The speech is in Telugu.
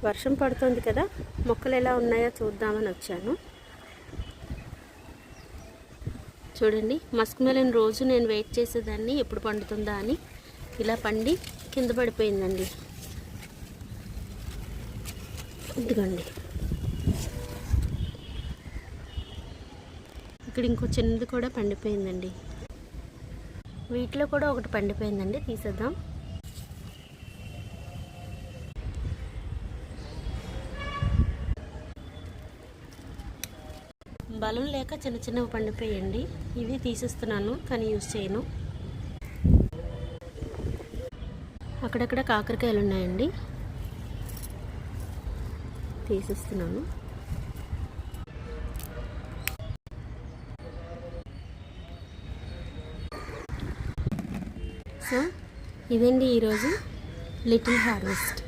వర్షం పడుతుంది కదా, మొక్కలు ఎలా ఉన్నాయో చూద్దామని వచ్చాను. చూడండి, మస్క్ మెలన్ రోజు నేను వెయిట్ చేసేదాన్ని ఎప్పుడు పండుతుందా అని. ఇలా పండి కింద పడిపోయిందండి. ఇదిగోండి, ఇక్కడ ఇంకో చిన్నది కూడా పండిపోయిందండి. వీటిలో కూడా ఒకటి పండిపోయిందండి, తీసేద్దాం. బలం లేక చిన్న చిన్నవి పండిపోయండి. ఇవి తీసేస్తున్నాను, కానీ యూజ్ చేయను. అక్కడక్కడ కాకరకాయలు ఉన్నాయండి, తీసేస్తున్నాను. సో ఇదండి ఈరోజు లిటిల్ హార్వెస్ట్.